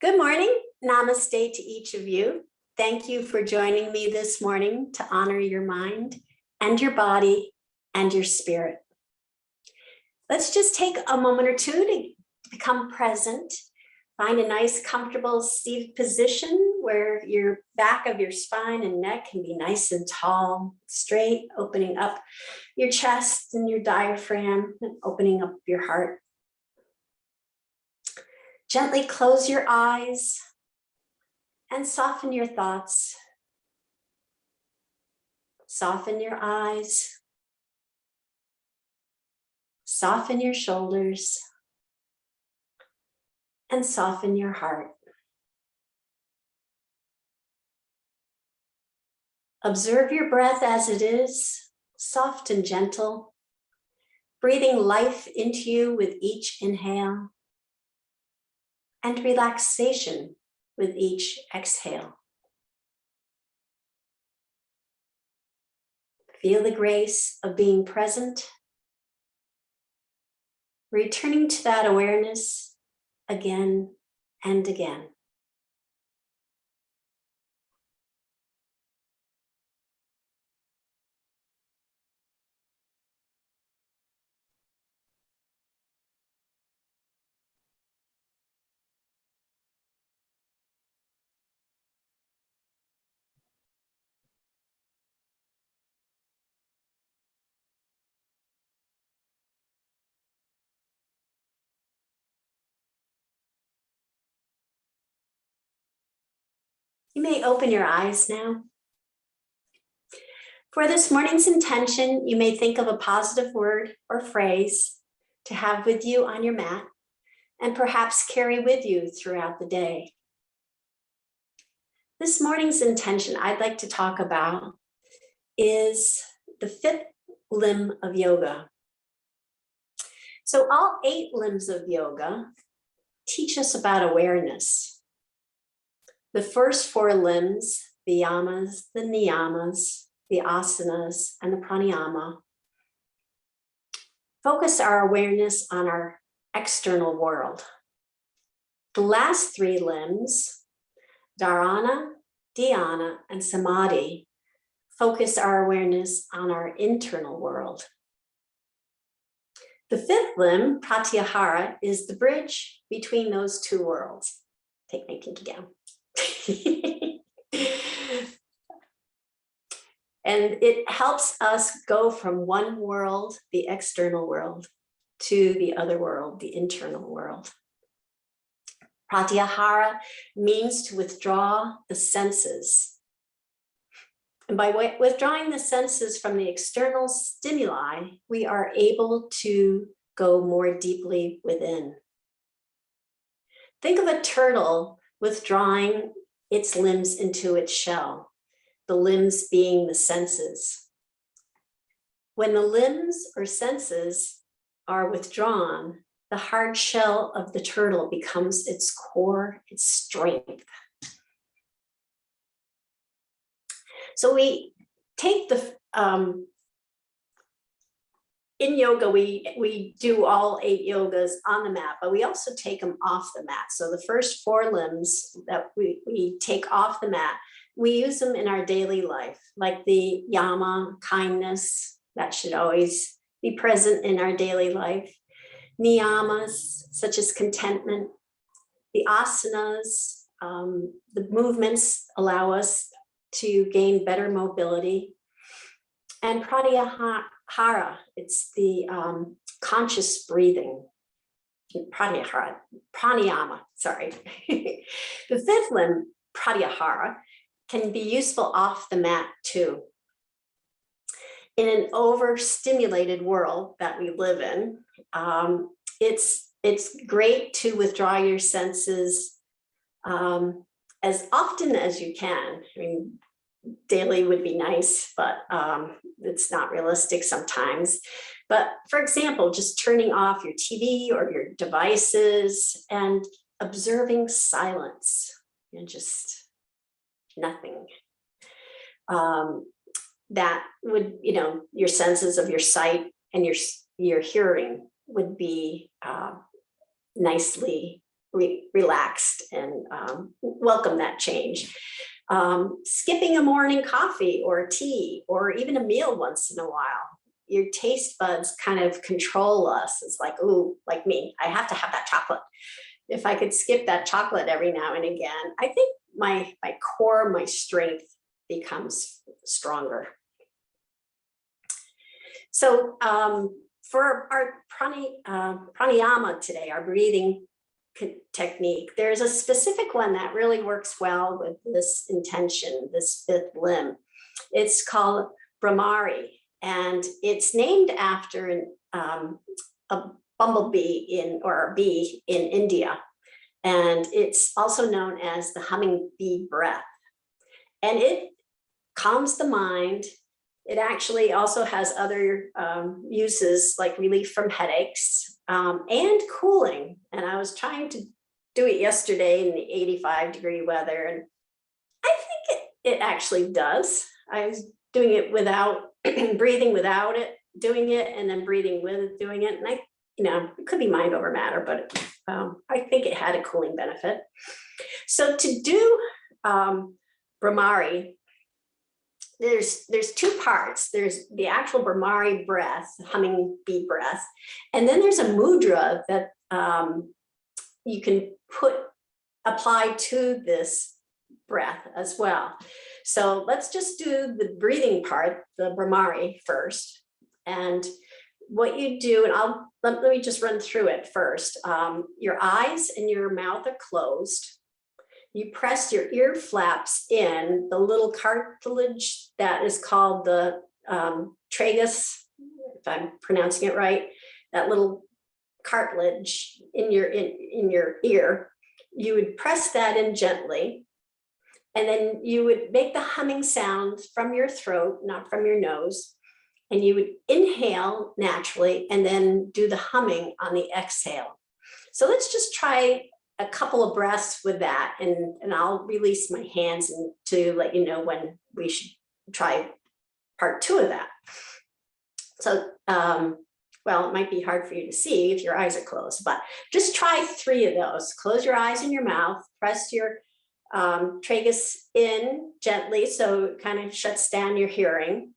Good morning. Namaste to each of you. Thank you for joining me this morning to honor your mind and your body and your spirit. Let's just take a moment or two to become present. Find a nice, comfortable seated position where your back of your spine and neck can be nice and tall, straight, opening up your chest and your diaphragm and opening up your heart. Gently close your eyes and soften your thoughts. Soften your eyes. Soften your shoulders. And soften your heart. Observe your breath as it is, soft and gentle, breathing life into you with each inhale, and relaxation with each exhale. Feel the grace of being present, returning to that awareness again and again. You may open your eyes now. For this morning's intention, you may think of a positive word or phrase to have with you on your mat and perhaps carry with you throughout the day. This morning's intention I'd like to talk about is the fifth limb of yoga. So all 8 limbs of yoga teach us about awareness. The first 4 limbs, the yamas, the niyamas, the asanas, and the pranayama, focus our awareness on our external world. The last 3 limbs, dharana, dhyana, and samadhi, focus our awareness on our internal world. The 5th limb, pratyahara, is the bridge between those 2 worlds. Take my pinky down. And it helps us go from one world, the external world, to the other world, the internal world. Pratyahara means to withdraw the senses. And by withdrawing the senses from the external stimuli, we are able to go more deeply within. Think of a turtle withdrawing its limbs into its shell, the limbs being the senses. When the limbs or senses are withdrawn, the hard shell of the turtle becomes its core, its strength. So we take the, in yoga, we do all 8 yogas on the mat, but we also take them off the mat. So the first 4 limbs that we take off the mat, we use them in our daily life, like the yama, kindness, that should always be present in our daily life. Niyamas, such as contentment. The asanas, the movements allow us to gain better mobility. And pratyahara, it's the conscious breathing. Pratyahara, pranayama, sorry. The 5th limb, pratyahara, can be useful off the mat too. In an overstimulated world that we live in, it's great to withdraw your senses as often as you can. I mean, daily would be nice, but it's not realistic sometimes. But for example, just turning off your TV or your devices and observing silence and just nothing. That would, your senses of your sight and your hearing would be nicely relaxed and welcome that change. Skipping a morning coffee or tea or even a meal once in a while. Your taste buds kind of control us. It's like, ooh, like me, I have to have that chocolate. If I could skip that chocolate every now and again, I think my core, my strength becomes stronger. So for our pranayama today, our breathing technique, there's a specific one that really works well with this intention, this fifth limb. It's called Bhramari, and it's named after a bumblebee or a bee in India. And it's also known as the humming bee breath. And it calms the mind. It actually also has other uses like relief from headaches and cooling. And I was trying to do it yesterday in the 85-degree weather, and I think it actually does. I was doing it without breathing without it, doing it, and then breathing with it, doing it. And it could be mind over matter, but I think it had a cooling benefit. So to do Bhramari, there's two parts. There's the actual Bhramari breath, humming bee breath, and then there's a mudra that you can apply to this breath as well. So let's just do the breathing part, the Bhramari first. And what you do, and let me just run through it first. Your eyes and your mouth are closed. You press your ear flaps in, the little cartilage that is called the tragus, if I'm pronouncing it right, that little cartilage in your ear. You would press that in gently, and then you would make the humming sound from your throat, not from your nose. And you would inhale naturally and then do the humming on the exhale. So let's just try a couple of breaths with that, and I'll release my hands to let you know when we should try part 2 of that. So, well, it might be hard for you to see if your eyes are closed, but just try 3 of those. Close your eyes and your mouth, press your tragus in gently so it kind of shuts down your hearing.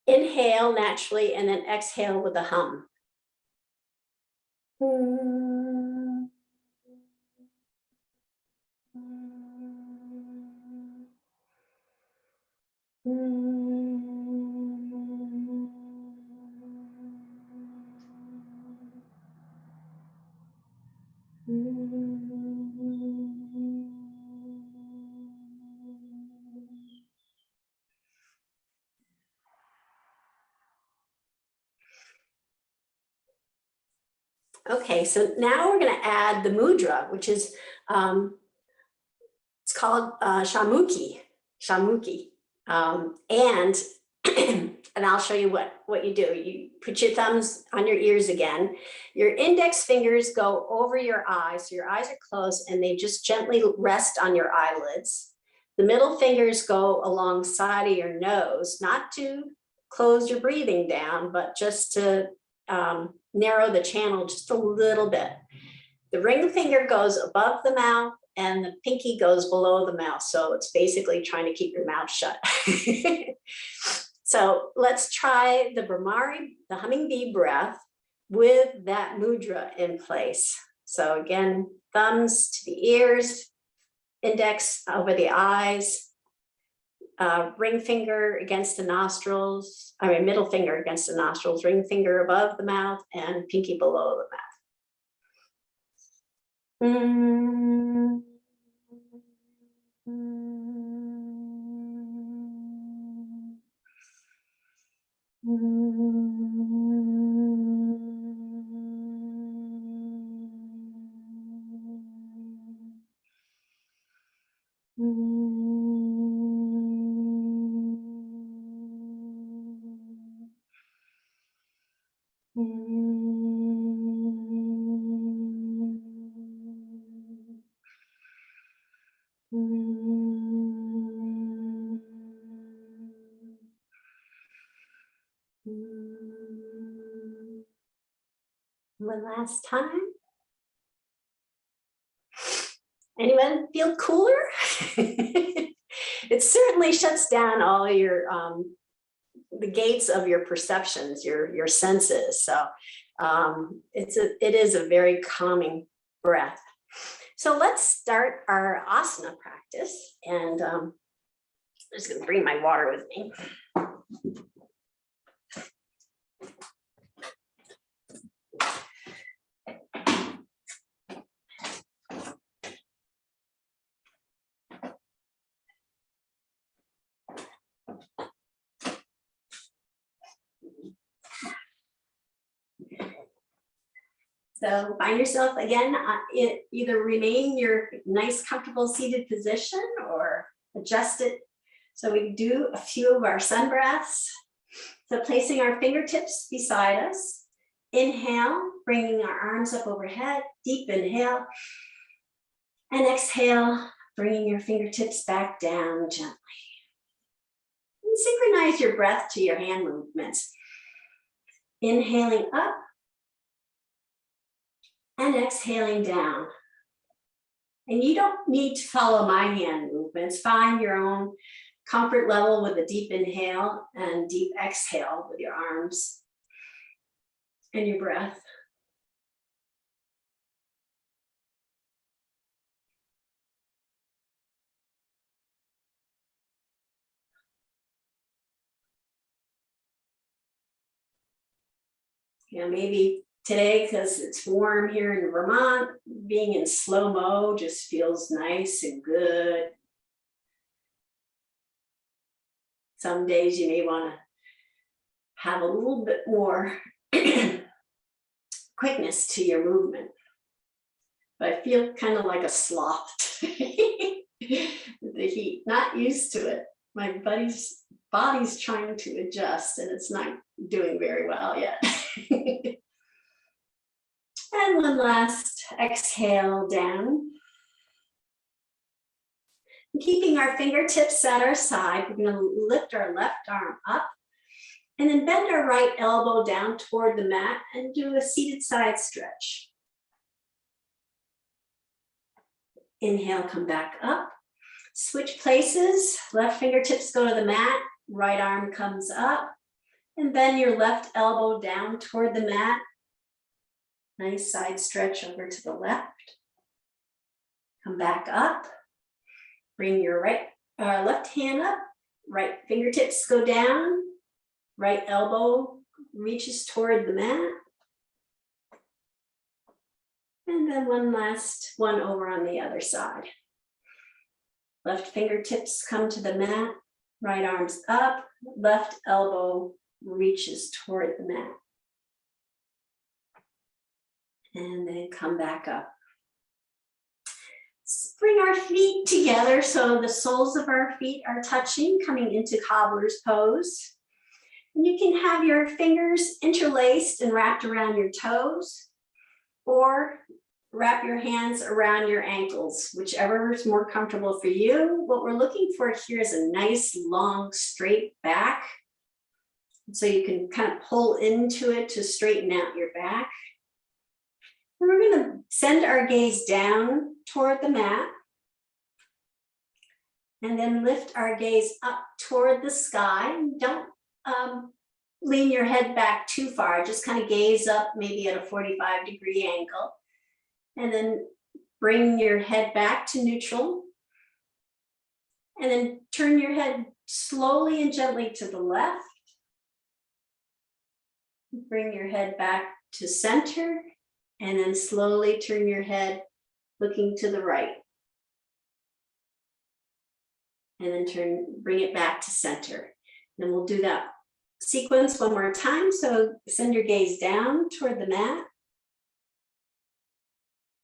Inhale naturally and then exhale with a hum. Okay, so now we're going to add the mudra, which is it's called Shanmukhi, and and I'll show you what you do. You put your thumbs on your ears again. Your index fingers go over your eyes, so your eyes are closed, and they just gently rest on your eyelids. The middle fingers go alongside of your nose, not to close your breathing down, but just to narrow the channel just a little bit. The ring finger goes above the mouth and the pinky goes below the mouth. So it's basically trying to keep your mouth shut. So let's try the Bhramari, the humming bee breath with that mudra in place. So again, thumbs to the ears, index over the eyes, ring finger against the nostrils, middle finger against the nostrils, ring finger above the mouth, and pinky below the mouth. One last time. Anyone feel cooler? It certainly shuts down all your the gates of your perceptions, your senses. So it is a very calming breath. So let's start our asana practice. And I'm just going to bring my water with me. So find yourself again, either remain in your nice, comfortable seated position or adjust it. So we do a few of our sun breaths. So placing our fingertips beside us. Inhale, bringing our arms up overhead, deep inhale. And exhale, bringing your fingertips back down gently. And synchronize your breath to your hand movements. Inhaling up. And exhaling down. And you don't need to follow my hand movements. Find your own comfort level with a deep inhale and deep exhale with your arms and your breath. Yeah, maybe today, because it's warm here in Vermont, being in slow-mo just feels nice and good. Some days you may want to have a little bit more quickness to your movement. But I feel kind of like a sloth today. The heat, not used to it. My body's trying to adjust and it's not doing very well yet. And one last exhale down. Keeping our fingertips at our side, we're going to lift our left arm up and then bend our right elbow down toward the mat and do a seated side stretch. Inhale, come back up. Switch places, left fingertips go to the mat, right arm comes up, and bend your left elbow down toward the mat. Nice side stretch over to the left. Come back up. Bring your left hand up. Right fingertips go down. Right elbow reaches toward the mat. And then one last one over on the other side. Left fingertips come to the mat. Right arm's up. Left elbow reaches toward the mat. And then come back up. Bring our feet together so the soles of our feet are touching, coming into cobbler's pose. And you can have your fingers interlaced and wrapped around your toes, or wrap your hands around your ankles, whichever is more comfortable for you. What we're looking for here is a nice, long, straight back. So you can kind of pull into it to straighten out your back. And we're going to send our gaze down toward the mat and then lift our gaze up toward the sky. Don't lean your head back too far, just kind of gaze up maybe at a 45-degree angle. And then bring your head back to neutral. And then turn your head slowly and gently to the left. Bring your head back to center. And then slowly turn your head looking to the right. And then bring it back to center. And we'll do that sequence one more time. So send your gaze down toward the mat.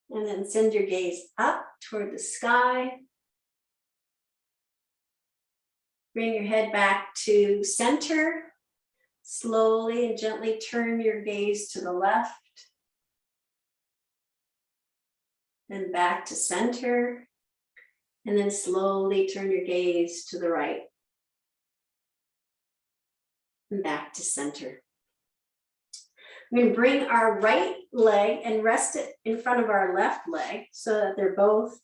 And then send your gaze up toward the sky. Bring your head back to center. Slowly and gently turn your gaze to the left. Then back to center, and then slowly turn your gaze to the right, and back to center. We're going to bring our right leg and rest it in front of our left leg so that they're both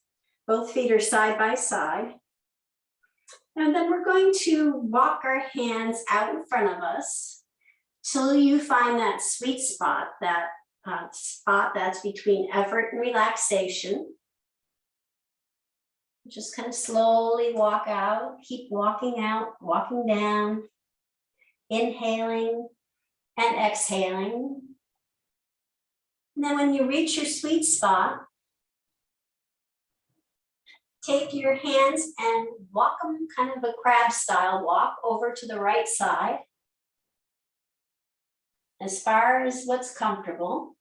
Both feet are side by side. And then we're going to walk our hands out in front of us till you find that sweet spot, that spot that's between effort and relaxation. Just kind of slowly walk out, keep walking out, walking down, inhaling and exhaling. And then when you reach your sweet spot, take your hands and walk them kind of a crab style, walk over to the right side as far as what's comfortable.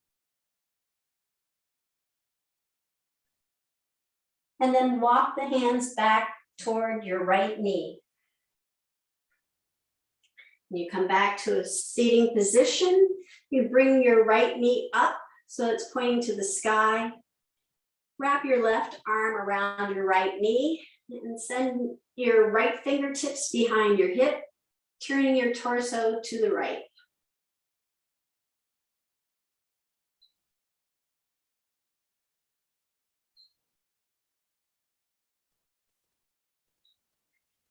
And then walk the hands back toward your right knee. You come back to a seating position. You bring your right knee up so it's pointing to the sky. Wrap your left arm around your right knee and send your right fingertips behind your hip, turning your torso to the right.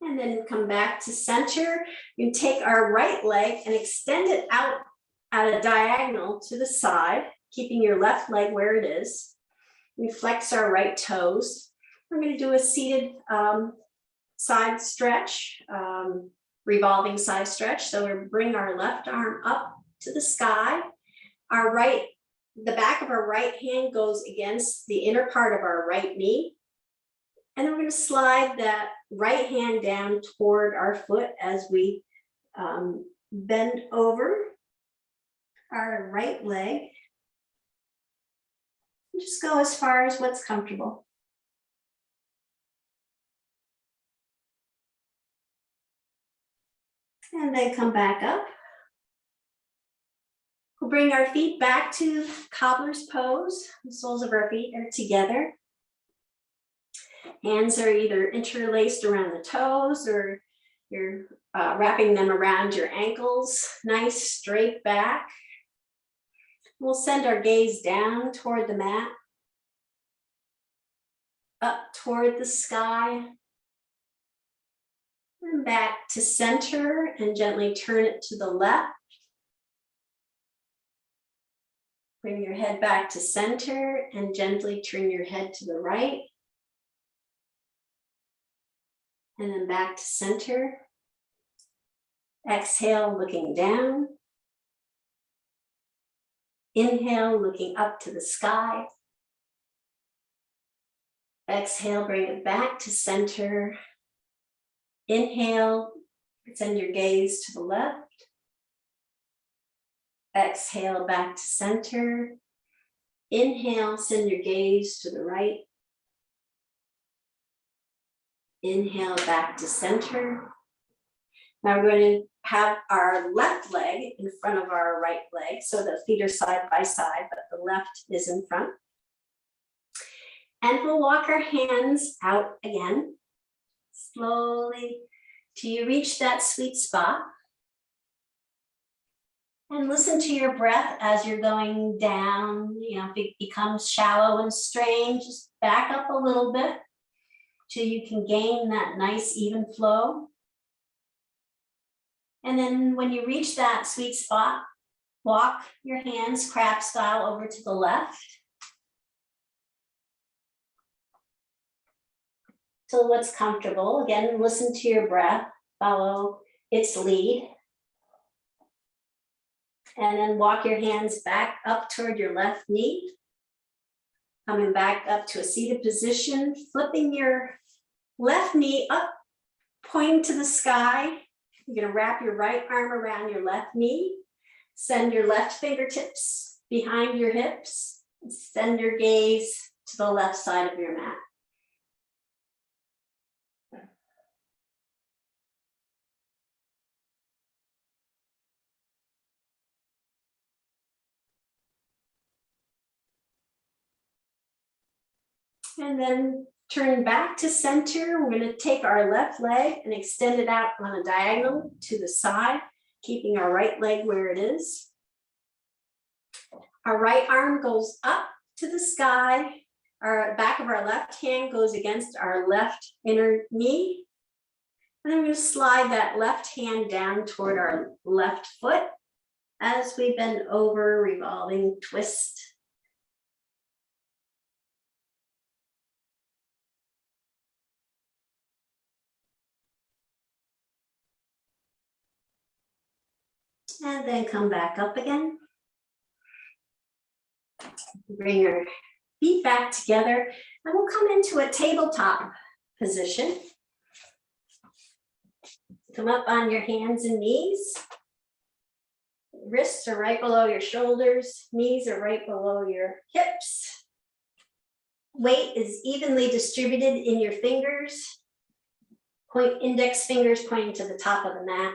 And then come back to center. You take our right leg and extend it out at a diagonal to the side, keeping your left leg where it is. We flex our right toes. We're going to do a seated side stretch, revolving side stretch. So we bring our left arm up to the sky. The back of our right hand goes against the inner part of our right knee. And then we're going to slide that right hand down toward our foot as we bend over our right leg. Just go as far as what's comfortable. And then come back up. We'll bring our feet back to cobbler's pose. The soles of our feet are together. Hands are either interlaced around the toes or you're wrapping them around your ankles. Nice straight back. We'll send our gaze down toward the mat, up toward the sky, and back to center and gently turn it to the left. Bring your head back to center and gently turn your head to the right. And then back to center. Exhale, looking down. Inhale, looking up to the sky. Exhale, bring it back to center. Inhale, send your gaze to the left. Exhale, back to center. Inhale, send your gaze to the right. Inhale, back to center. Now we're going to have our left leg in front of our right leg, so the feet are side by side, but the left is in front. And we'll walk our hands out again, slowly, till you reach that sweet spot. And listen to your breath as you're going down. If it becomes shallow and strained, just back up a little bit till you can gain that nice even flow. And then when you reach that sweet spot, walk your hands crab style over to the left. Till what's comfortable. Again, listen to your breath, follow its lead. And then walk your hands back up toward your left knee. Coming back up to a seated position, flipping your left knee up, pointing to the sky. You're going to wrap your right arm around your left knee. Send your left fingertips behind your hips. Send your gaze to the left side of your mat. And then turn back to center. We're going to take our left leg and extend it out on a diagonal to the side, keeping our right leg where it is. Our right arm goes up to the sky. Our back of our left hand goes against our left inner knee. And then we're going to slide that left hand down toward our left foot as we bend over, revolving twist. And then come back up again. Bring your feet back together, and we'll come into a tabletop position. Come up on your hands and knees. Wrists are right below your shoulders. Knees are right below your hips. Weight is evenly distributed in your fingers. Index fingers pointing to the top of the mat.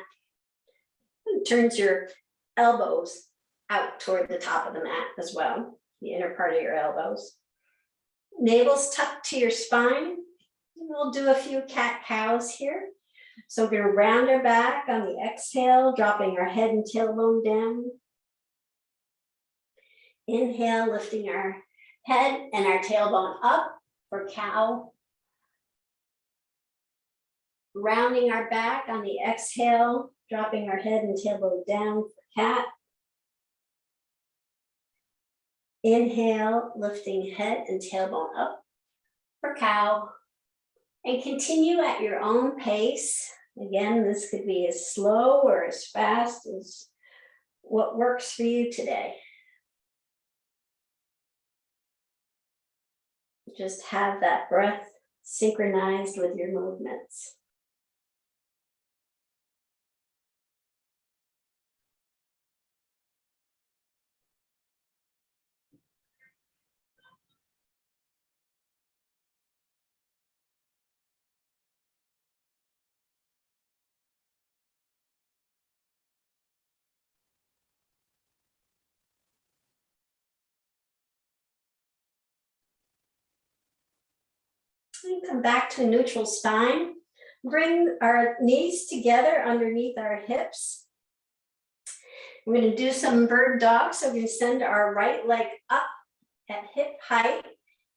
And turns your elbows out toward the top of the mat as well, the inner part of your elbows. Navel's tucked to your spine. We'll do a few cat-cows here. So we're going to round our back on the exhale, dropping our head and tailbone down. Inhale, lifting our head and our tailbone up for cow. Rounding our back on the exhale, dropping our head and tailbone down for cat. Inhale, lifting head and tailbone up for cow. And continue at your own pace. Again, this could be as slow or as fast as what works for you today. Just have that breath synchronized with your movements. And come back to a neutral spine. Bring our knees together underneath our hips. We're going to do some bird dog. So we're going to send our right leg up at hip height.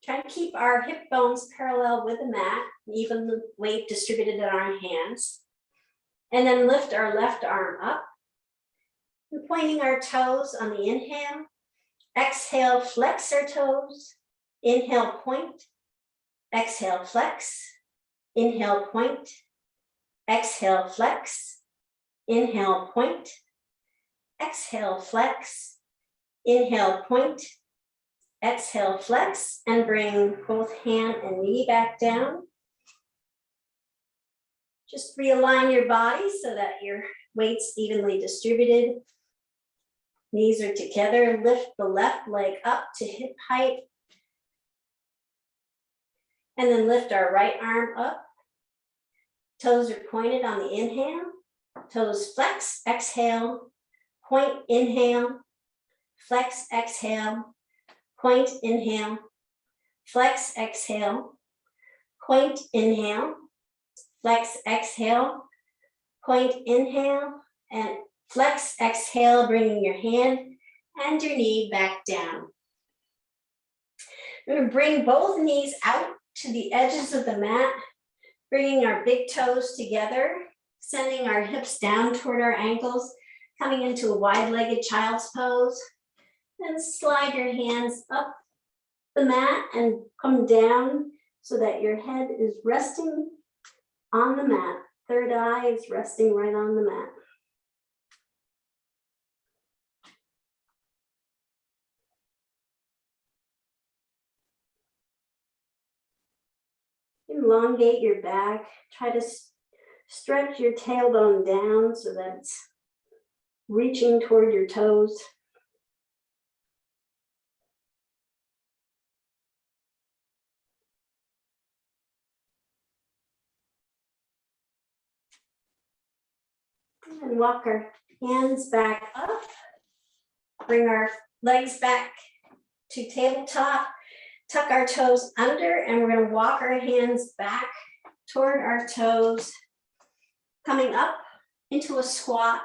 Try to keep our hip bones parallel with the mat, even the weight distributed in our hands. And then lift our left arm up. And pointing our toes on the inhale. Exhale, flex our toes. Inhale, point. Exhale, flex. Inhale, point. Exhale, flex. Inhale, point. Exhale, flex. Inhale, point. Exhale, flex, and bring both hand and knee back down. Just realign your body so that your weight's evenly distributed. Knees are together. Lift the left leg up to hip height. And then lift our right arm up. Toes are pointed on the inhale. Toes flex, exhale. Point, inhale. Flex, exhale. Point, inhale. Flex, exhale. Point, inhale. Flex, exhale. Point, inhale. And flex, exhale, bringing your hand and your knee back down. We're going to bring both knees out to the edges of the mat, bringing our big toes together, sending our hips down toward our ankles, coming into a wide-legged child's pose. Then slide your hands up the mat and come down so that your head is resting on the mat. Third eye is resting right on the mat. Elongate your back. Try to stretch your tailbone down so that it's reaching toward your toes. And walk our hands back up. Bring our legs back to tabletop. Tuck our toes under, and we're going to walk our hands back toward our toes, coming up into a squat,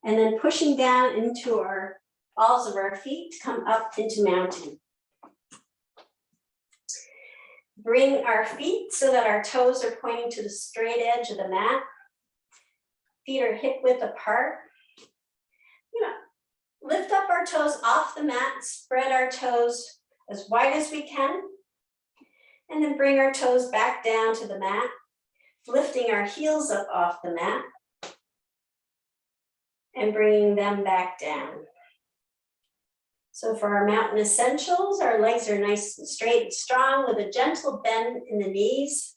and then pushing down into our balls of our feet to come up into mountain. Bring our feet so that our toes are pointing to the straight edge of the mat. Feet are hip width apart. Lift up our toes off the mat, spread our toes as wide as we can, and then bring our toes back down to the mat, lifting our heels up off the mat and bringing them back down. So for our mountain essentials, our legs are nice and straight and strong with a gentle bend in the knees,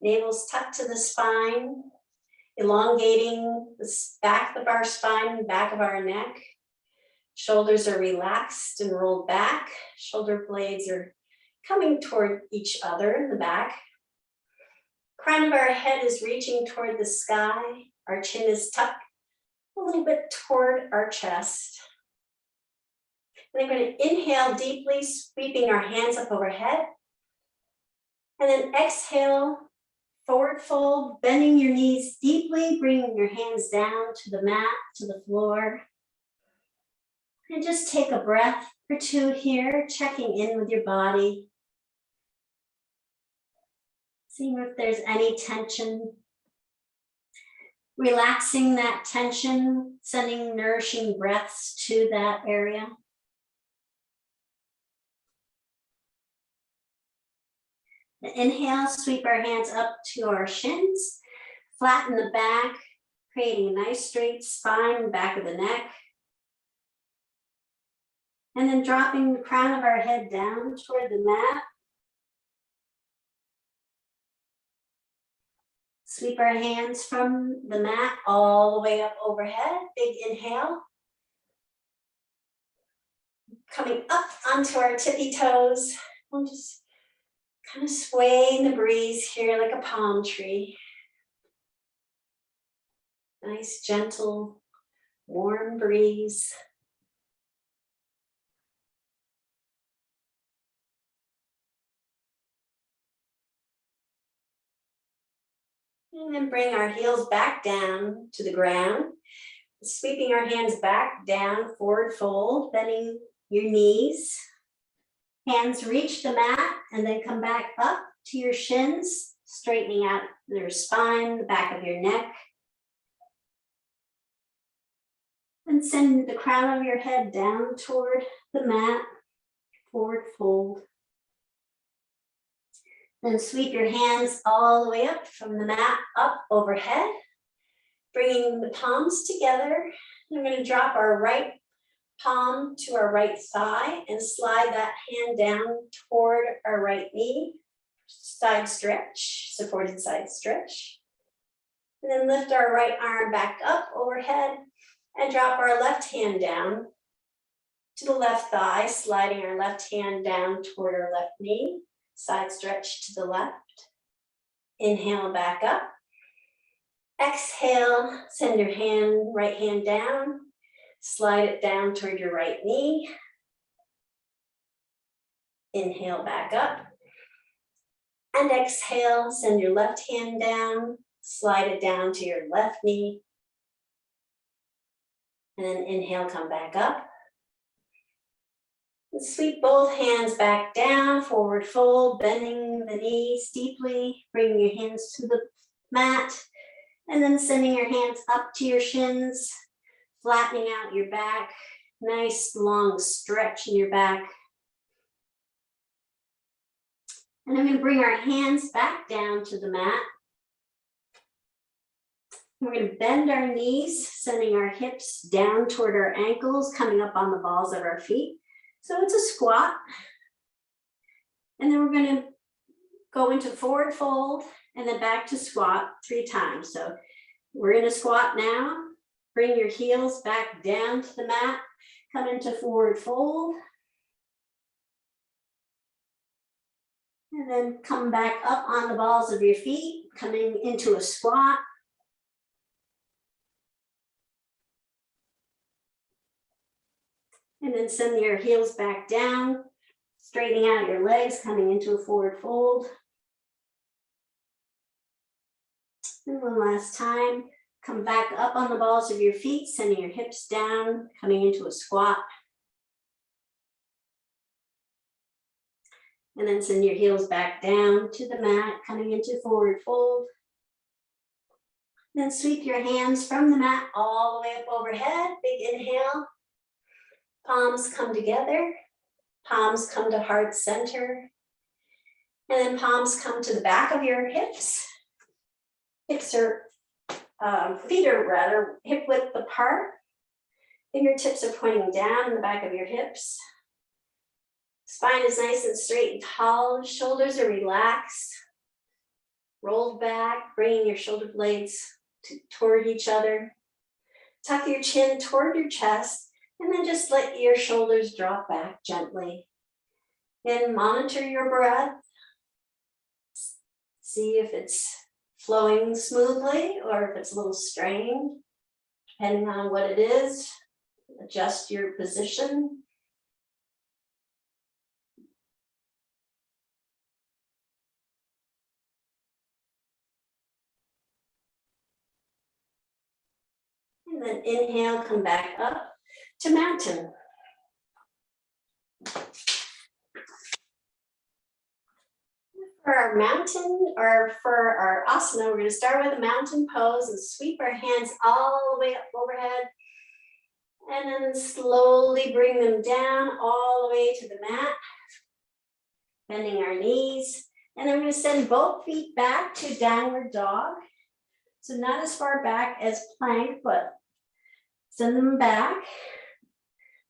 navel's tucked to the spine, elongating the back of our spine, back of our neck. Shoulders are relaxed and rolled back. Shoulder blades are coming toward each other in the back. Crown of our head is reaching toward the sky. Our chin is tucked a little bit toward our chest. And then we're going to inhale deeply, sweeping our hands up overhead. And then exhale, forward fold, bending your knees deeply, bringing your hands down to the mat, to the floor. And just take a breath or two here, checking in with your body. Seeing if there's any tension. Relaxing that tension, sending nourishing breaths to that area. Inhale, sweep our hands up to our shins, flatten the back, creating a nice straight spine, back of the neck. And then dropping the crown of our head down toward the mat. Sweep our hands from the mat all the way up overhead. Big inhale. Coming up onto our tippy toes. We'll just kind of sway in the breeze here like a palm tree. Nice, gentle, warm breeze. And then bring our heels back down to the ground. Sweeping our hands back down, forward fold, bending your knees. Hands reach the mat and then come back up to your shins, straightening out your spine, the back of your neck. And send the crown of your head down toward the mat, forward fold. Then sweep your hands all the way up from the mat, up overhead, bringing the palms together. We're going to drop our right palm to our right thigh and slide that hand down toward our right knee. Side stretch, supported side stretch. And then lift our right arm back up overhead and drop our left hand down to the left thigh, sliding our left hand down toward our left knee. Side stretch to the left. Inhale back up. Exhale, send your right hand down. Slide it down toward your right knee. Inhale back up. And exhale, send your left hand down. Slide it down to your left knee. And then inhale, come back up. And sweep both hands back down, forward fold, bending the knees deeply, bringing your hands to the mat, and then sending your hands up to your shins, flattening out your back, nice long stretch in your back. And I'm going to bring our hands back down to the mat. We're going to bend our knees, sending our hips down toward our ankles, coming up on the balls of our feet. So it's a squat. And then we're going to go into forward fold and then back to squat 3 times. So we're in a squat now. Bring your heels back down to the mat. Come into forward fold. And then come back up on the balls of your feet, coming into a squat. And then send your heels back down, straightening out your legs, coming into a forward fold. And one last time, come back up on the balls of your feet, sending your hips down, coming into a squat. And then send your heels back down to the mat, coming into forward fold. Then sweep your hands from the mat all the way up overhead. Big inhale. Palms come together. Palms come to heart center. And then palms come to the back of your hips. Hips are, feet are rather hip width apart. Fingertips are pointing down in the back of your hips. Spine is nice and straight and tall. Shoulders are relaxed. Rolled back, bringing your shoulder blades toward each other. Tuck your chin toward your chest, and then just let your shoulders drop back gently. Then monitor your breath. See if it's flowing smoothly or if it's a little strained, depending on what it is. Adjust your position. And then inhale, come back up to mountain. For our mountain, or for our asana, we're going to start with a mountain pose and sweep our hands all the way up overhead. And then slowly bring them down all the way to the mat, bending our knees. And then we're going to send both feet back to downward dog. So not as far back as plank, but send them back.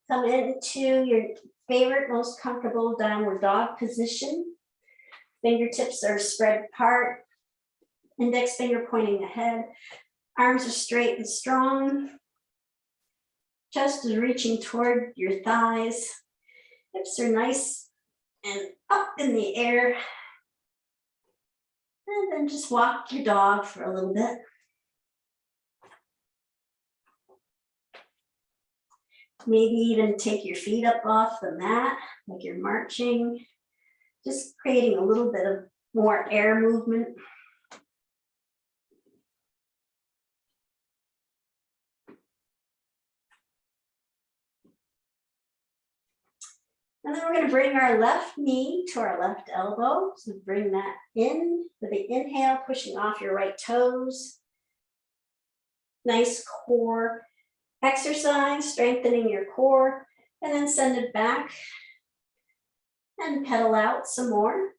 Come into your favorite, most comfortable downward dog position. Fingertips are spread apart. Index finger pointing ahead. Arms are straight and strong. Chest is reaching toward your thighs. Hips are nice and up in the air. And then just walk your dog for a little bit. Maybe even take your feet up off the mat, like you're marching. Just creating a little bit of more air movement. And then we're going to bring our left knee to our left elbow. So bring that in with the inhale, pushing off your right toes. Nice core exercise, strengthening your core, and then send it back and pedal out some more.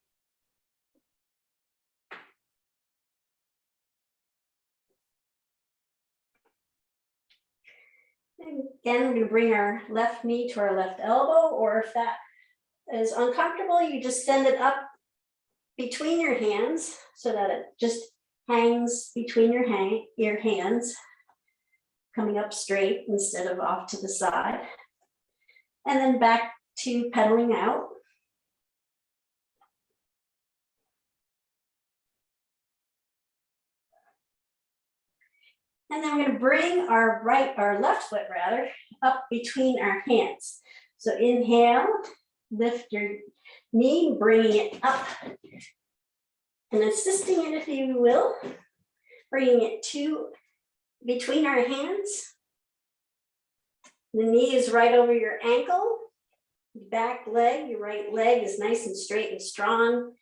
And again, we're going to bring our left knee to our left elbow, or if that is uncomfortable, you just send it up between your hands so that it just hangs between your hands, coming up straight instead of off to the side. And then back to pedaling out. And then we're going to bring our left foot rather, up between our hands. So inhale, lift your knee, bringing it up and assisting it, if you will, bringing it to between our hands. The knee is right over your ankle. Back leg, your right leg is nice and straight and strong.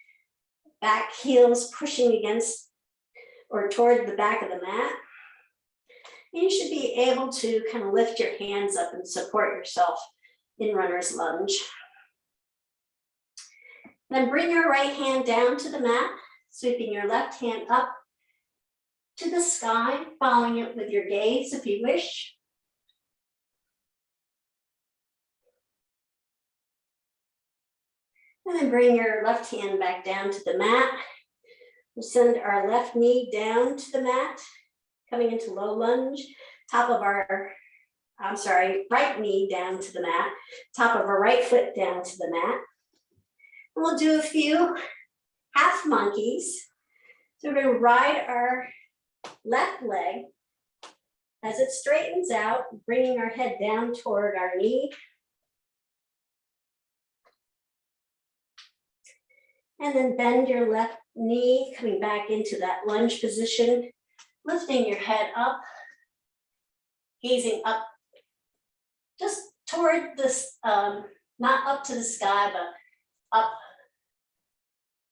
Back heels pushing against or toward the back of the mat. You should be able to kind of lift your hands up and support yourself in runner's lunge. Then bring your right hand down to the mat, sweeping your left hand up to the sky, following it with your gaze if you wish. And then bring your left hand back down to the mat. We'll send our left knee down to the mat, coming into low lunge, right knee down to the mat, top of our right foot down to the mat. And we'll do a few half monkeys. So we're going to ride our left leg as it straightens out, bringing our head down toward our knee. And then bend your left knee, coming back into that lunge position, lifting your head up, gazing up, just toward this, not up to the sky, but up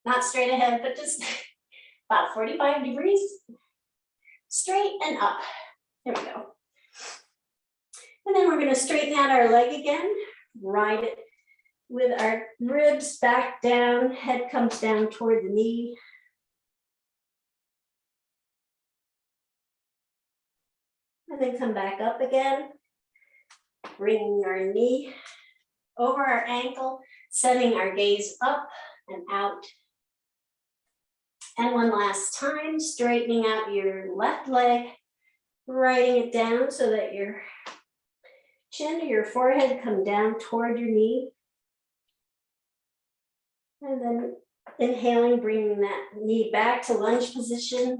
not straight ahead, but just about 45 degrees, straight and up. There we go. And then we're going to straighten out our leg again, ride it with our ribs back down, head comes down toward the knee. And then come back up again, bringing our knee over our ankle, setting our gaze up and out. And one last time, straightening out your left leg, riding it down so that your chin or your forehead come down toward your knee. And then inhaling, bringing that knee back to lunge position,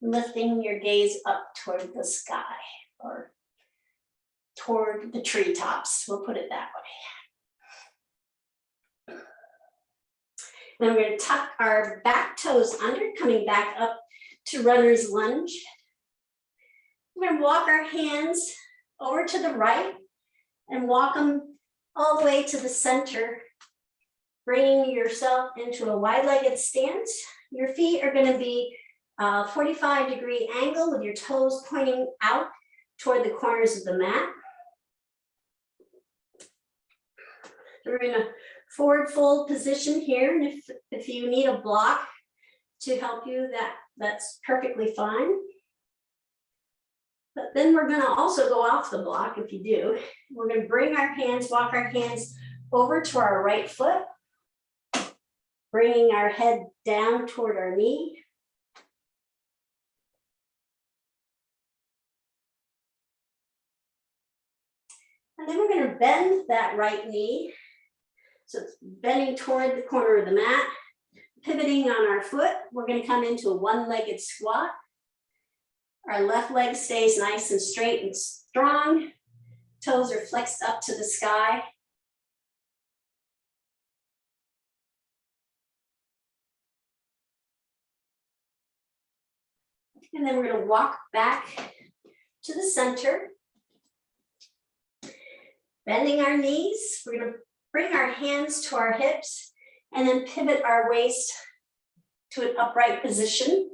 lifting your gaze up toward the sky or toward the treetops, we'll put it that way. Then we're going to tuck our back toes under, coming back up to runner's lunge. We're going to walk our hands over to the right and walk them all the way to the center, bringing yourself into a wide-legged stance. Your feet are going to be 45-degree angle with your toes pointing out toward the corners of the mat. We're in a forward fold position here, and if you need a block to help you, that's perfectly fine. But then we're going to also go off the block if you do. We're going to bring our hands, walk our hands over to our right foot, bringing our head down toward our knee. And then we're going to bend that right knee. So it's bending toward the corner of the mat, pivoting on our foot. We're going to come into a one-legged squat. Our left leg stays nice and straight and strong. Toes are flexed up to the sky. And then we're going to walk back to the center, bending our knees. We're going to bring our hands to our hips and then pivot our waist to an upright position.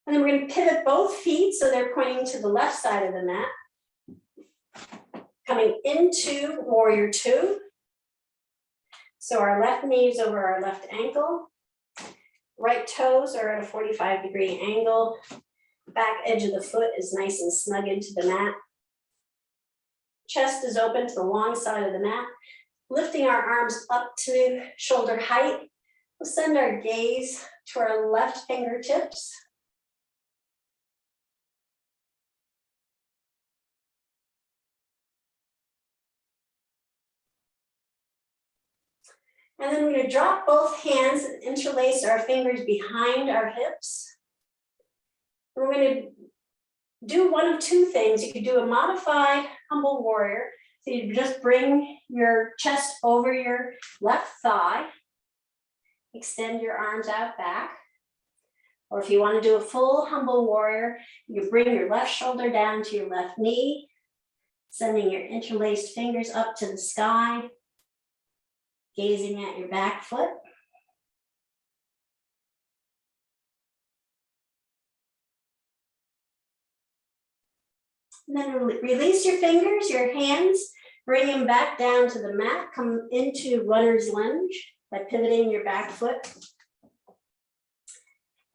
And then we're going to pivot both feet so they're pointing to the left side of the mat. Coming into warrior two. So our left knee is over our left ankle. Right toes are at a 45-degree angle. Back edge of the foot is nice and snug into the mat. Chest is open to the long side of the mat. Lifting our arms up to shoulder height. We'll send our gaze to our left fingertips. And then we're going to drop both hands and interlace our fingers behind our hips. We're going to do one of two things. You could do a modified humble warrior. So you just bring your chest over your left thigh, extend your arms out back. Or if you want to do a full humble warrior, you bring your left shoulder down to your left knee, sending your interlaced fingers up to the sky, gazing at your back foot. And then release your fingers, your hands, bring them back down to the mat, come into runner's lunge by pivoting your back foot.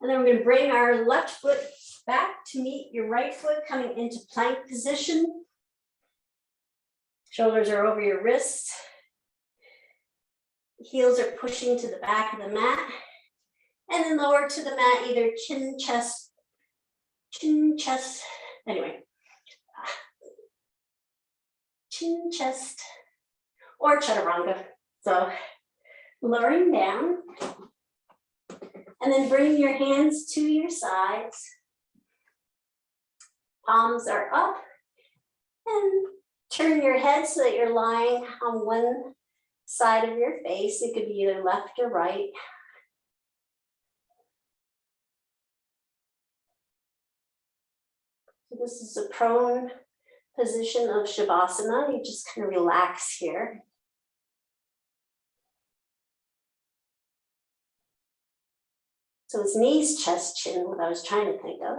And then we're going to bring our left foot back to meet your right foot, coming into plank position. Shoulders are over your wrists. Heels are pushing to the back of the mat. And then lower to the mat, either chin, chest, anyway. Chin, chest, or chaturanga. So lowering down. And then bring your hands to your sides. Palms are up. And turn your head so that you're lying on one side of your face. It could be either left or right. So this is a prone position of Shavasana. You just kind of relax here. So it's knees, chest, chin, what I was trying to think of.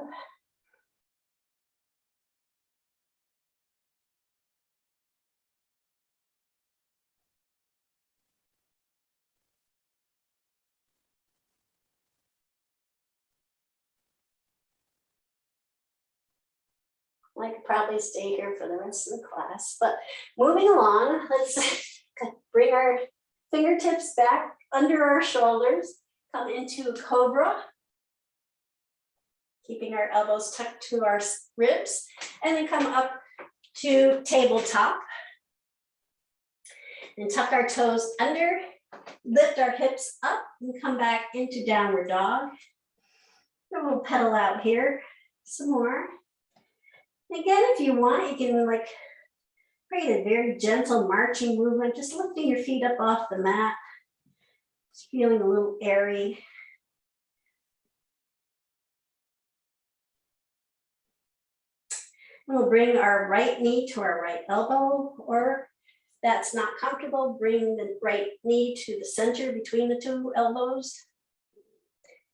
I could probably stay here for the rest of the class, but moving along, let's bring our fingertips back under our shoulders, come into a cobra, keeping our elbows tucked to our ribs, and then come up to tabletop and tuck our toes under, lift our hips up and come back into downward dog. And we'll pedal out here some more. Again, if you want, you can like create a very gentle marching movement, just lifting your feet up off the mat, just feeling a little airy. We'll bring our right knee to our right elbow, or if that's not comfortable, bring the right knee to the center between the two elbows,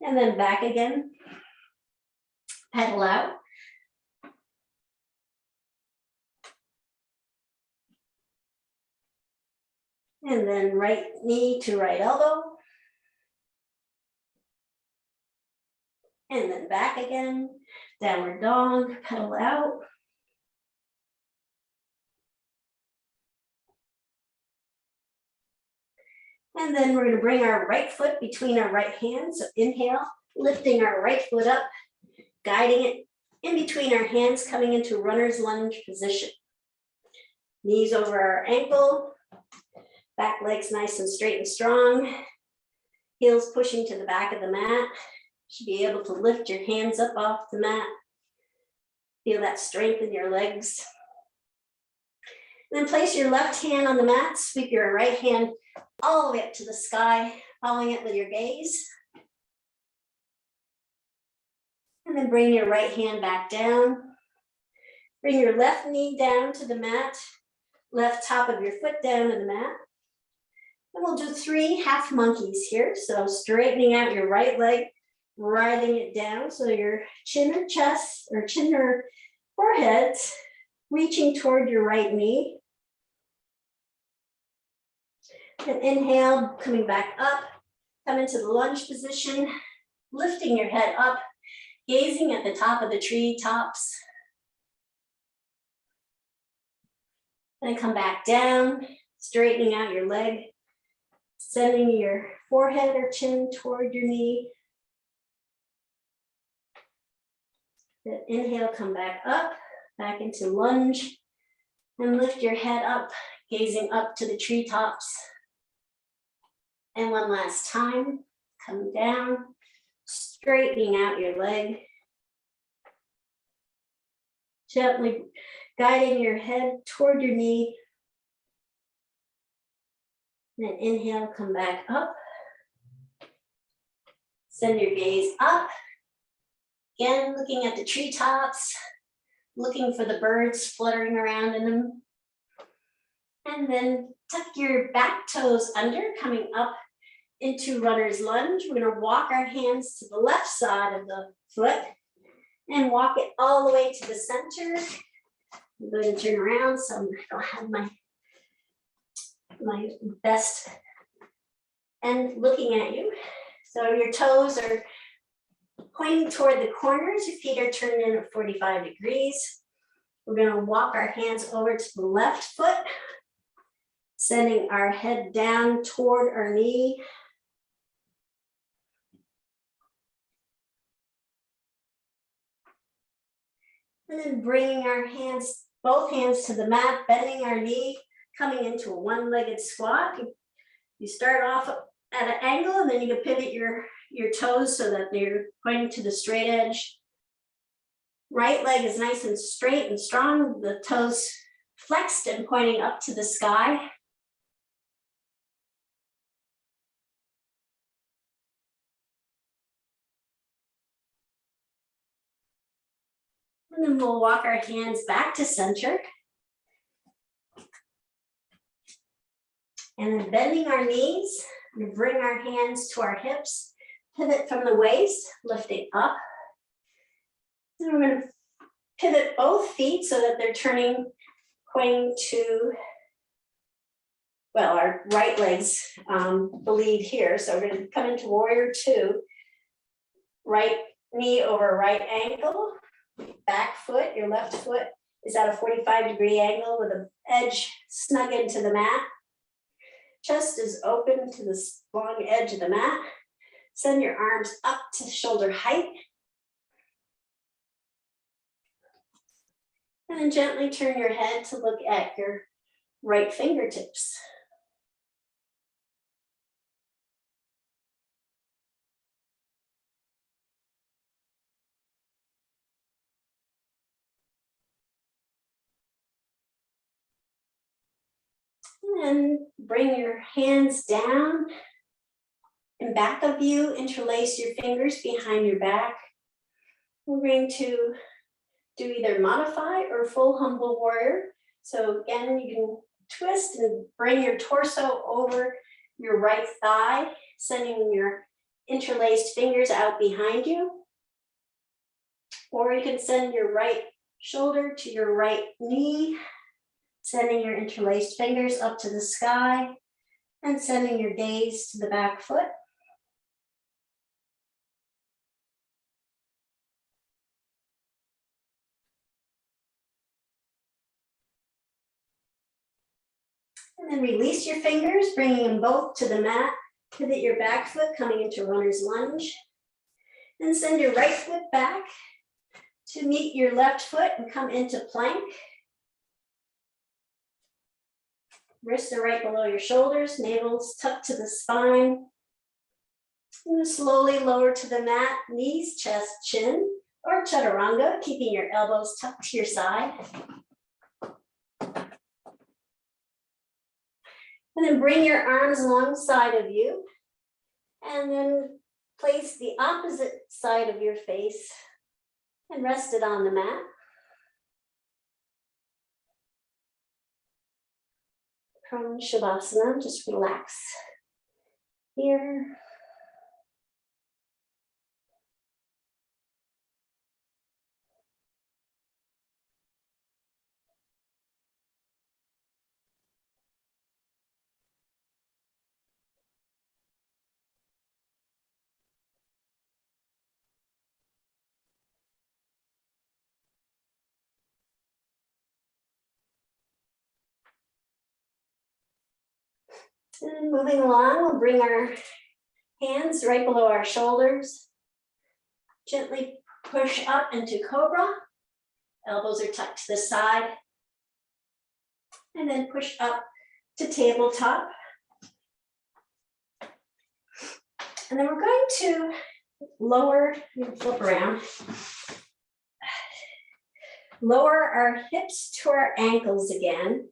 and then back again, pedal out. And then right knee to right elbow. And then back again, downward dog, pedal out. And then we're going to bring our right foot between our right hands. So inhale, lifting our right foot up, guiding it in between our hands, coming into runner's lunge position. Knees over our ankle. Back legs nice and straight and strong. Heels pushing to the back of the mat. Should be able to lift your hands up off the mat. Feel that strength in your legs. And then place your left hand on the mat. Sweep your right hand all the way up to the sky, following it with your gaze. And then bring your right hand back down. Bring your left knee down to the mat. Left top of your foot down to the mat. And we'll do 3 half monkeys here. So straightening out your right leg, riding it down. So your chin or chest, or chin or forehead, reaching toward your right knee. And inhale, coming back up, come into the lunge position, lifting your head up, gazing at the top of the tree tops. Then come back down, straightening out your leg, sending your forehead or chin toward your knee. Then inhale, come back up, back into lunge, and lift your head up, gazing up to the treetops. And one last time, come down, straightening out your leg. Gently guiding your head toward your knee. Then inhale, come back up. Send your gaze up. Again, looking at the treetops, looking for the birds fluttering around in them. And then tuck your back toes under, coming up into runner's lunge. We're going to walk our hands to the left side of the foot and walk it all the way to the center. I'm going to turn around so I don't have my best end looking at you. So your toes are pointing toward the corners. Your feet are turned in at 45 degrees. We're going to walk our hands over to the left foot, sending our head down toward our knee. And then bringing our hands, both hands to the mat, bending our knee, coming into a one-legged squat. You start off at an angle, and then you can pivot your toes so that they're pointing to the straight edge. Right leg is nice and straight and strong, the toes flexed and pointing up to the sky. And then we'll walk our hands back to center. And then bending our knees, we bring our hands to our hips, Pivot from the waist, lifting up. And we're going to pivot both feet so that they're turning, pointing to, well, our right leg's the lead here. So we're going to come into warrior two. Right knee over right ankle, back foot, your left foot is at a 45-degree angle with the edge snug into the mat. Chest is open to the long edge of the mat. Send your arms up to shoulder height. And then gently turn your head to look at your right fingertips. And bring your hands down in back of you, interlace your fingers behind your back. We're going to do either modify or full humble warrior. So again, you can twist and bring your torso over your right thigh, sending your interlaced fingers out behind you. Or you can send your right shoulder to your right knee, sending your interlaced fingers up to the sky and sending your gaze to the back foot. And then release your fingers, bringing them both to the mat. Pivot your back foot, coming into runner's lunge. And send your right foot back to meet your left foot and come into plank. Wrists are right below your shoulders, navel's tucked to the spine. And slowly lower to the mat, knees, chest, chin, or chaturanga, keeping your elbows tucked to your side. And then bring your arms alongside of you. And then place the opposite side of your face and rest it on the mat. From Shavasana, just relax here. And moving along, we'll bring our hands right below our shoulders. Gently push up into cobra. Elbows are tucked to the side. And then push up to tabletop. And then we're going to lower, flip around. Lower our hips to our ankles again.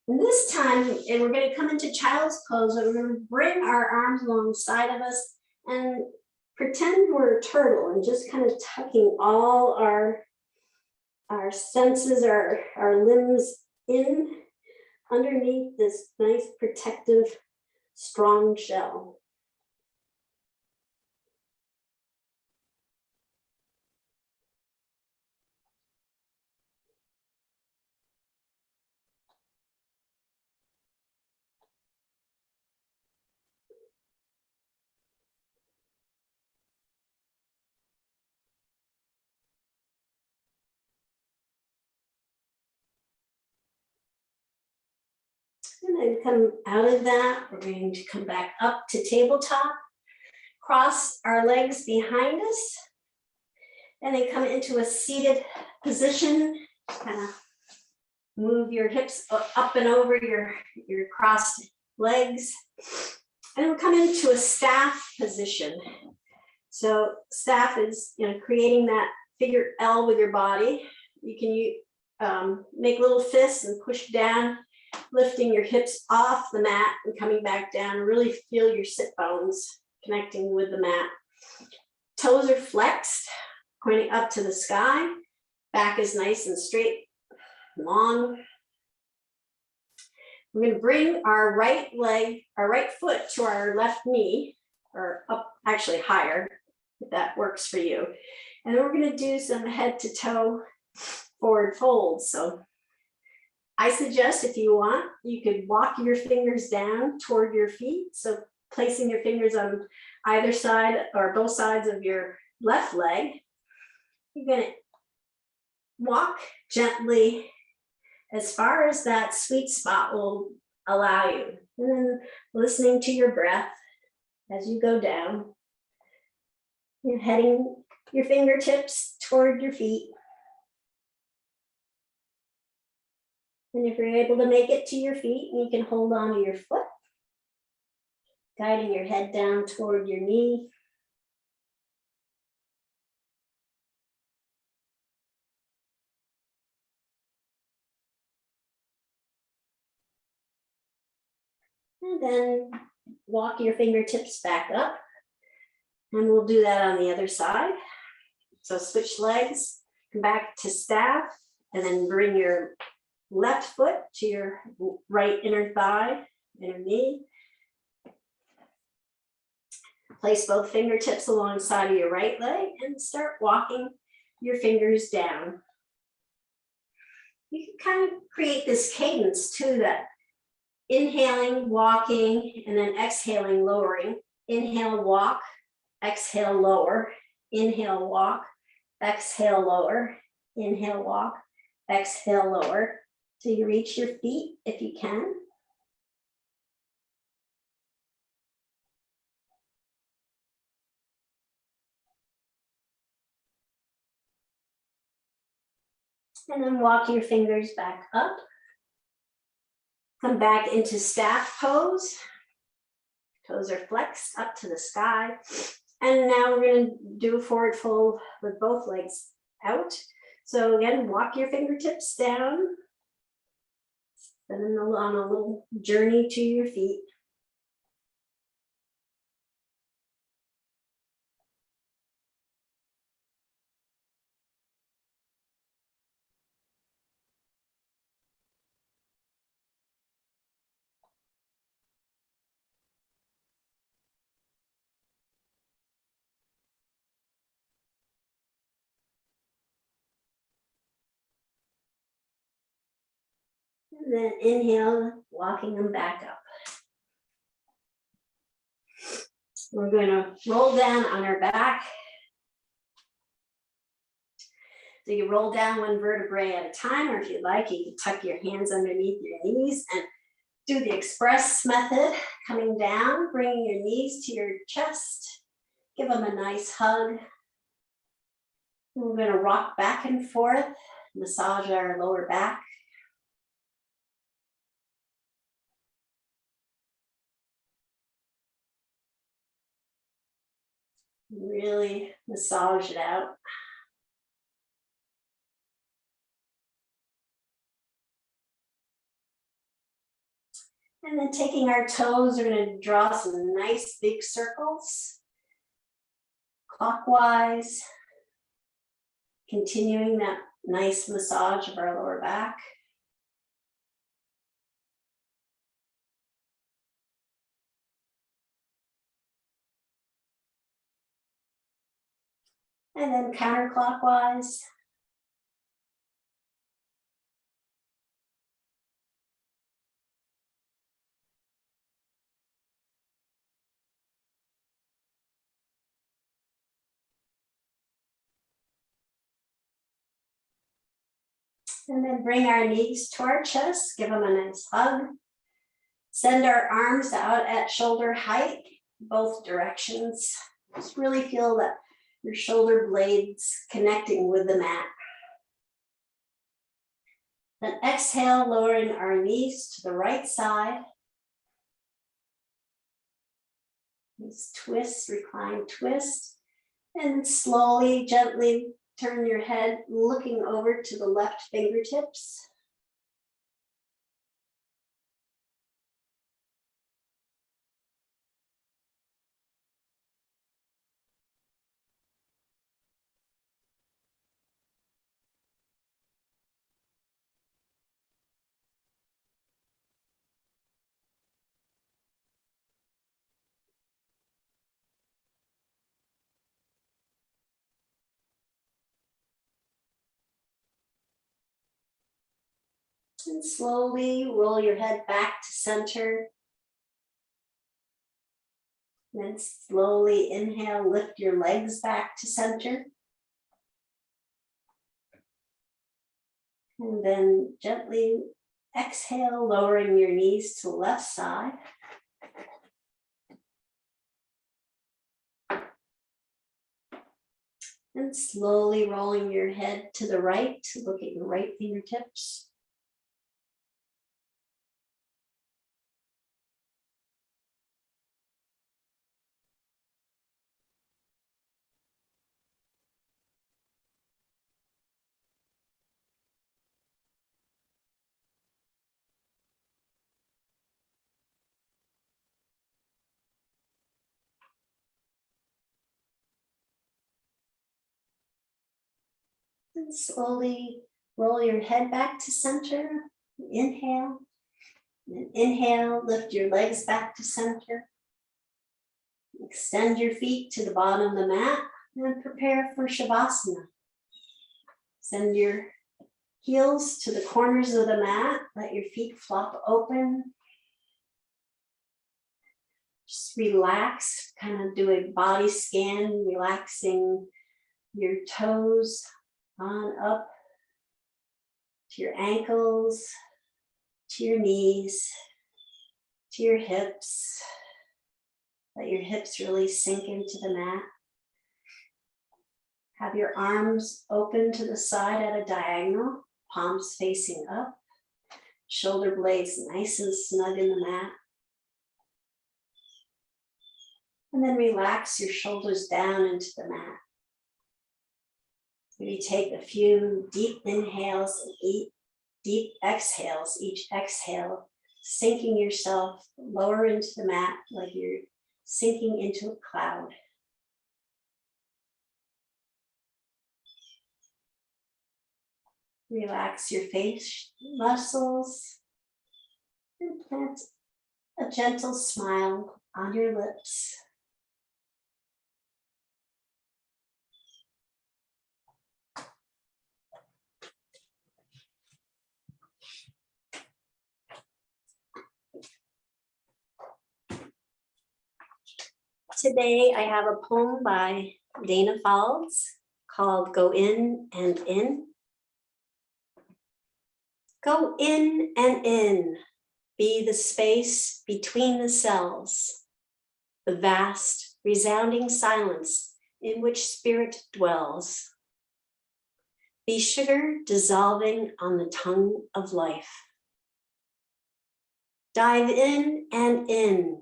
And this time, and we're going to come into child's pose, we're going to bring our arms alongside of us and pretend we're a turtle and just kind of tucking all our senses, our limbs in underneath this nice protective, strong shell. And then come out of that, we're going to come back up to tabletop, cross our legs behind us, and then come into a seated position. Kind of move your hips up and over your crossed legs. And we'll come into a staff position. So staff is, creating that figure L with your body. You can make little fists and push down, lifting your hips off the mat and coming back down. Really feel your sit bones connecting with the mat. Toes are flexed, pointing up to the sky. Back is nice and straight, long. We're going to bring our right foot to our left knee, or up actually higher, if that works for you. And then we're going to do some head to toe forward folds. So I suggest if you want, you could walk your fingers down toward your feet. So placing your fingers on either side or both sides of your left leg. You're going to walk gently as far as that sweet spot will allow you. And then listening to your breath as you go down. You're heading your fingertips toward your feet. And if you're able to make it to your feet, you can hold on to your foot, guiding your head down toward your knee. And then walk your fingertips back up. And we'll do that on the other side. So switch legs, come back to staff, and then bring your left foot to your right inner thigh, inner knee. Place both fingertips alongside of your right leg and start walking your fingers down. You can kind of create this cadence too, that inhaling, walking, and then exhaling, lowering. Inhale, walk, exhale, lower. Inhale, walk, exhale, lower. Inhale, walk, exhale, lower. Till you reach your feet if you can. And then walk your fingers back up. Come back into staff pose. Toes are flexed up to the sky. And now we're going to do a forward fold with both legs out. So again, walk your fingertips down. And then on a little journey to your feet. And then inhale, walking them back up. We're going to roll down on our back. So you roll down one vertebrae at a time, or if you'd like, you can tuck your hands underneath your knees and do the express method, coming down, bringing your knees to your chest. Give them a nice hug. We're going to rock back and forth, massage our lower back. Really massage it out. And then taking our toes, we're going to draw some nice big circles, clockwise, continuing that nice massage of our lower back. And then counterclockwise. And then bring our knees to our chest, give them a nice hug. Send our arms out at shoulder height, both directions. Just really feel that your shoulder blades connecting with the mat. Then exhale, lowering our knees to the right side. These twists, recline twist. And slowly, gently turn your head, looking over to the left fingertips. And slowly roll your head back to center. Then slowly inhale, lift your legs back to center. And then gently exhale, lowering your knees to the left side. And slowly rolling your head to the right, look at your right fingertips. And slowly roll your head back to center. Inhale. And inhale, lift your legs back to center. Extend your feet to the bottom of the mat and prepare for Shavasana. Send your heels to the corners of the mat. Let your feet flop open. Just relax, kind of do a body scan, relaxing your toes on up to your ankles, to your knees, to your hips. Let your hips really sink into the mat. Have your arms open to the side at a diagonal, palms facing up, shoulder blades nice and snug in the mat. And then relax your shoulders down into the mat. Maybe take a few deep inhales and deep exhales, each exhale, sinking yourself lower into the mat like you're sinking into a cloud. Relax your face muscles and plant a gentle smile on your lips. Today I have a poem by Danna Faulds called Go In and In. Go in and in, be the space between the cells, the vast, resounding silence in which spirit dwells. Be sugar dissolving on the tongue of life. Dive in and in,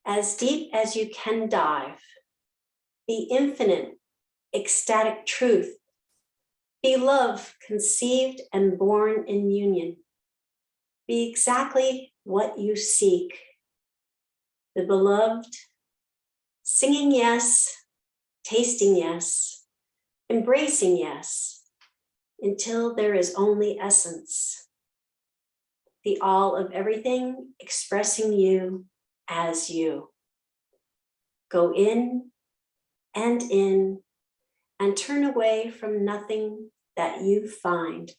as deep as you can dive. Be infinite, ecstatic truth. Be love conceived and born in union. Be exactly what you seek. The beloved, singing yes, tasting yes, embracing yes, until there is only essence. The all of everything expressing you as you. Go in and turn away from nothing that you find